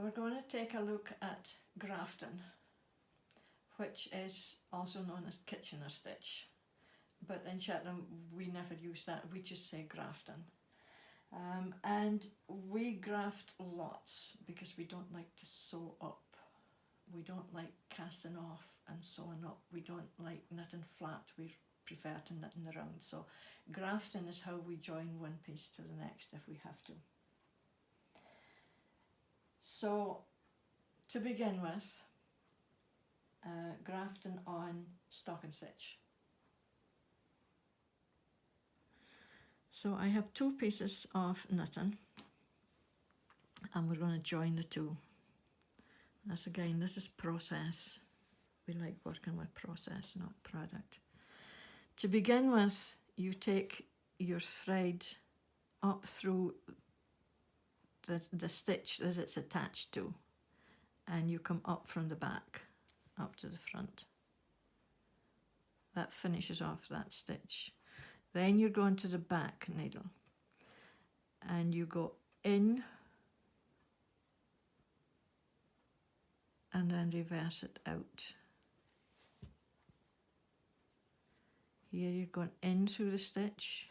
We're going to take a look at grafting, which is also known as Kitchener stitch, but in Shetland we never use that, we just say grafting. And we graft lots because we don't like to sew up. We don't like casting off and sewing up. We don't like knitting flat, we prefer to knitting around. So grafting is how we join one piece to the next if we have to. So to begin with, grafting on stocking stitch. So I have two pieces of knitting and we're going to join the two. This is process. We like working with process, not product. To begin with, you take your thread up through the stitch that it's attached to, and you come up from the back up to the front. That finishes off that stitch. Then you're going to the back needle and you go in and then reverse it out. Here you're going in through the stitch,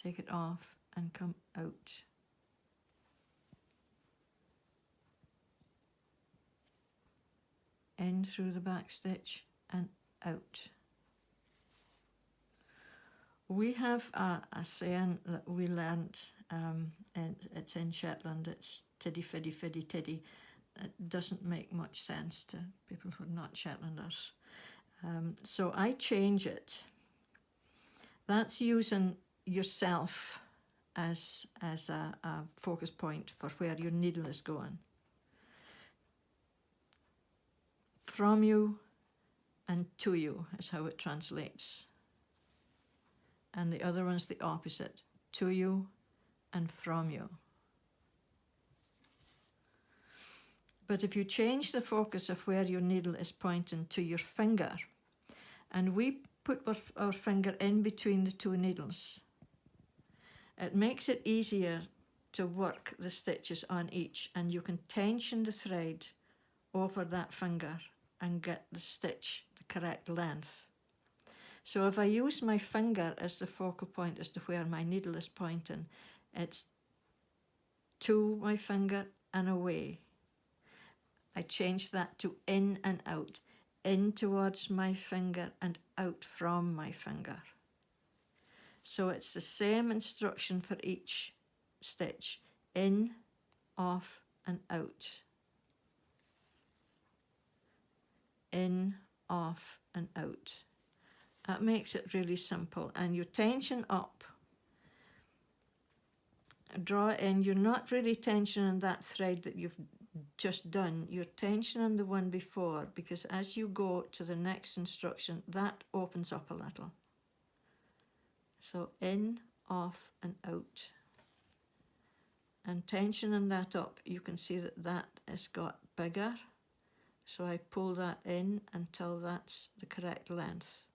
take it off and come out. In through the back stitch and out. We have a saying that we learnt, and it's in Shetland, it's tiddy fiddy fiddy tiddy. It doesn't make much sense to people who are not Shetlanders. So I change it. That's using yourself as a focus point for where your needle is going. From you and to you is how it translates. And the other one's the opposite, to you and from you. But if you change the focus of where your needle is pointing to your finger, and we put our finger in between the two needles, it makes it easier to work the stitches on each, and you can tension the thread over that finger and get the stitch the correct length. So if I use my finger as the focal point as to where my needle is pointing, it's to my finger and away. I change that to in and out, in towards my finger and out from my finger. So it's the same instruction for each stitch, in, off and out. In, off and out. That makes it really simple. And you tension up, draw in. You're not really tensioning that thread that you've just done. You're tensioning the one before, because as you go to the next instruction, that opens up a little. So in, off and out. And tensioning that up, you can see that that has got bigger. So I pull that in until that's the correct length.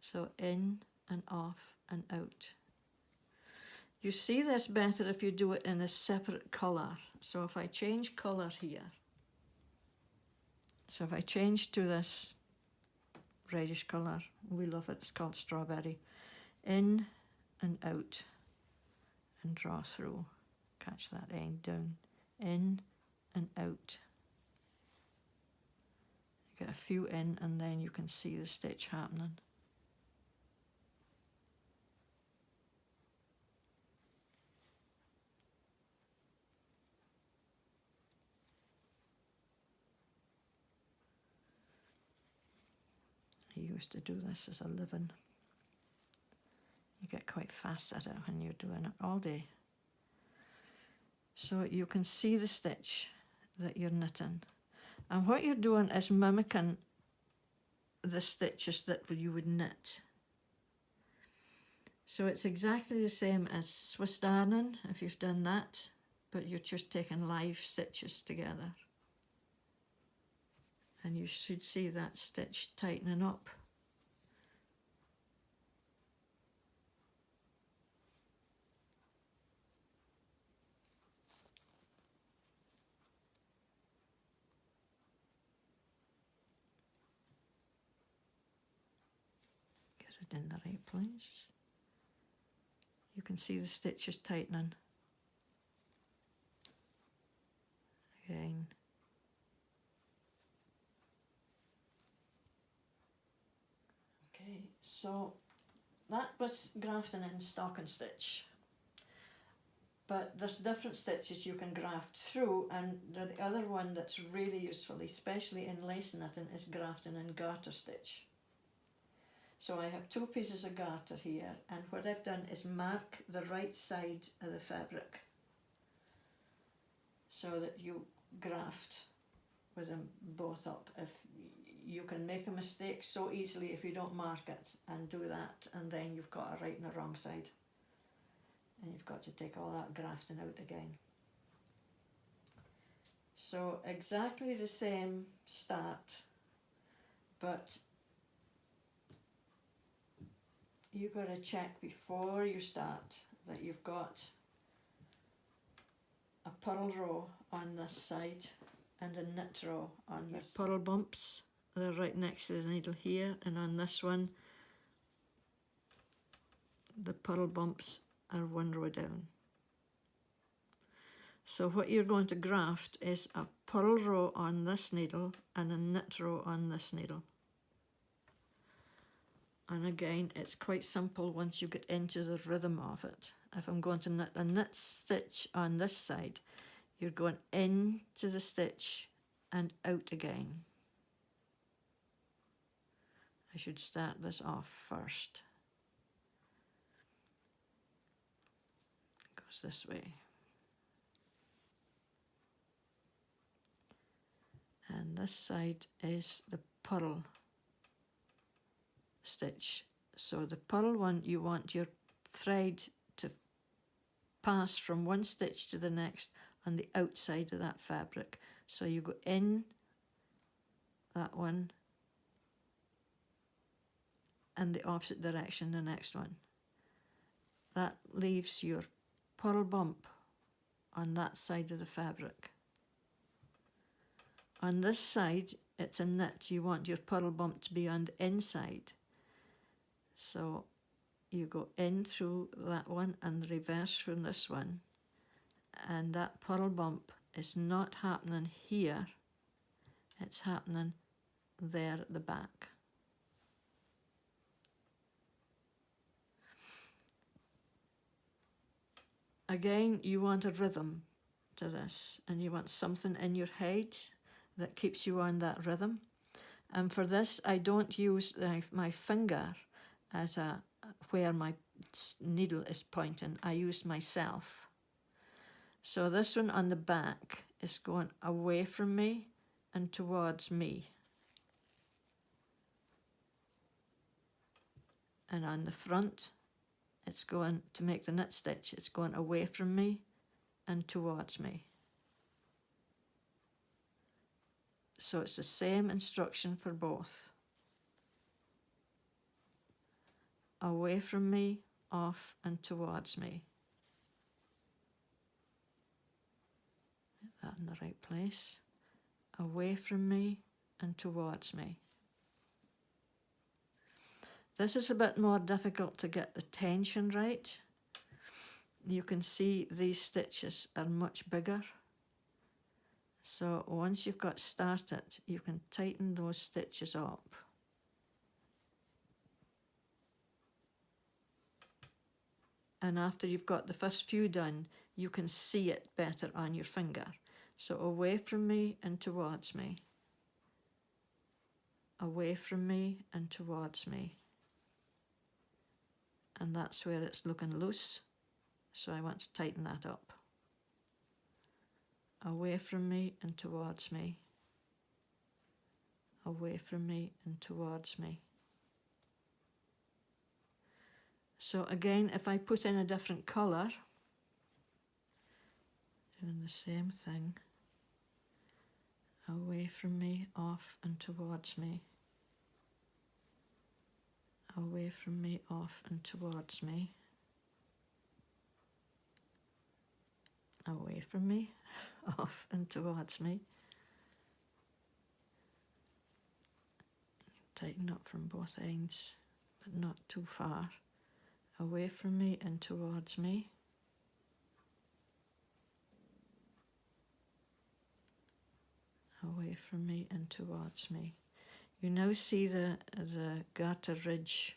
So in and off and out. You see this better if you do it in a separate colour. So if I change colour here, so if I change to this reddish colour, we love it, it's called strawberry. In and out and draw through. Catch that end down. In and out. Get a few in and then you can see the stitch happening. I used to do this as a living. You get quite fast at it when you're doing it all day. So you can see the stitch that you're knitting. And what you're doing is mimicking the stitches that you would knit. So it's exactly the same as Swiss darning, if you've done that, but you're just taking live stitches together. And you should see that stitch tightening up. it in the right place. You can see the stitches tightening. Again. Okay, so that was grafting in stocking stitch. But there's different stitches you can graft through, and the other one that's really useful, especially in lace knitting, is grafting in garter stitch. So I have 2 pieces of garter here, and what I've done is mark the right side of the fabric so that you graft with them both up. If you can make a mistake so easily if you don't mark it, and do that, and then you've got a right and a wrong side. And you've got to take all that grafting out again. So exactly the same start, but you've got to check before you start that you've got a purl row on this side and a knit row on this. Purl bumps, they're right next to the needle here, and on this one the purl bumps are 1 row down. So what you're going to graft is a purl row on this needle and a knit row on this needle. And again, it's quite simple once you get into the rhythm of it. If I'm going to knit a knit stitch on this side, you're going into the stitch and out again. I should start this off first. It goes this way. And this side is the purl stitch. So the purl one, you want your thread to pass from one stitch to the next on the outside of that fabric. So you go in that one and the opposite direction the next one. That leaves your purl bump on that side of the fabric. On this side, it's a knit. You want your purl bump to be on the inside. So you go in through that one and reverse from this one. And that purl bump is not happening here. It's happening there at the back. Again, you want a rhythm to this, and you want something in your head that keeps you on that rhythm. And for this, I don't use my finger as where my needle is pointing. I use myself. So this one on the back is going away from me and towards me. And on the front, it's going to make the knit stitch. It's going away from me and towards me. So it's the same instruction for both. Away from me, off and towards me. Get that in the right place. Away from me and towards me. This is a bit more difficult to get the tension right. You can see these stitches are much bigger. So once you've got started, you can tighten those stitches up. And after you've got the first few done, you can see it better on your finger. So away from me and towards me. Away from me and towards me. And that's where it's looking loose. So I want to tighten that up. Away from me and towards me. Away from me and towards me. So again, if I put in a different colour, doing the same thing. Away from me, off and towards me. Away from me, off and towards me. Away from me, off and towards me. Tighten up from both ends. but not too far, away from me and towards me. Away from me and towards me. You now see the garter ridge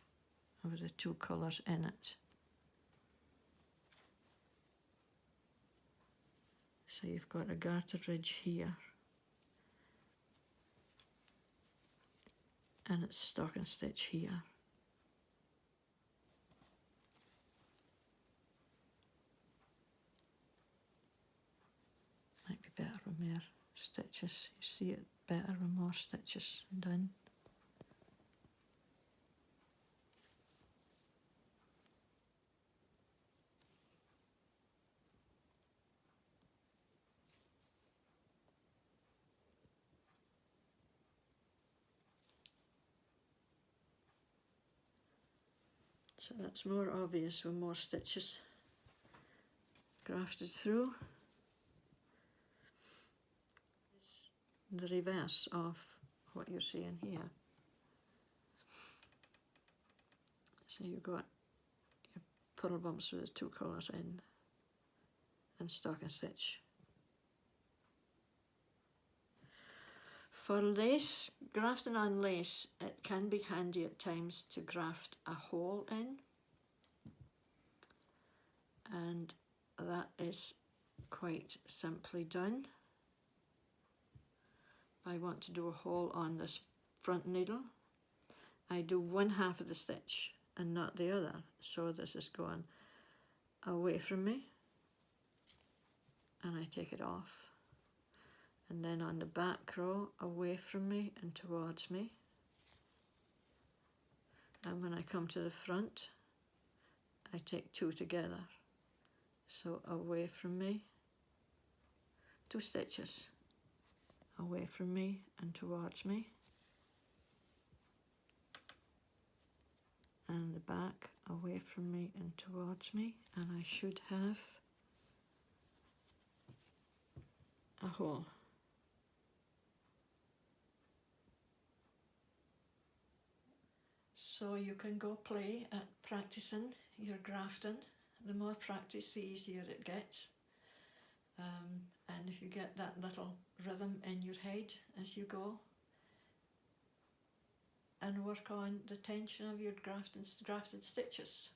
of the two colours in it. So you've got a garter ridge here, and it's stocking stitch here. Might be better with more stitches. You see it better with more stitches done. So that's more obvious with more stitches grafted through. It's the reverse of what you're seeing here. So you've got your purl bumps with the two colours in and stocking stitch. For lace, grafting on lace, it can be handy at times to graft a hole in, and that is quite simply done. If I want to do a hole on this front needle, I do one half of the stitch and not the other, so this is going away from me, and I take it off. And then on the back row, away from me and towards me. And when I come to the front, I take two together. So away from me, 2 stitches, away from me and towards me. And the back, away from me and towards me. And I should have a hole. So you can go play at practicing your grafting. The more practice, the easier it gets. And if you get that little rhythm in your head as you go, and work on the tension of your grafted stitches.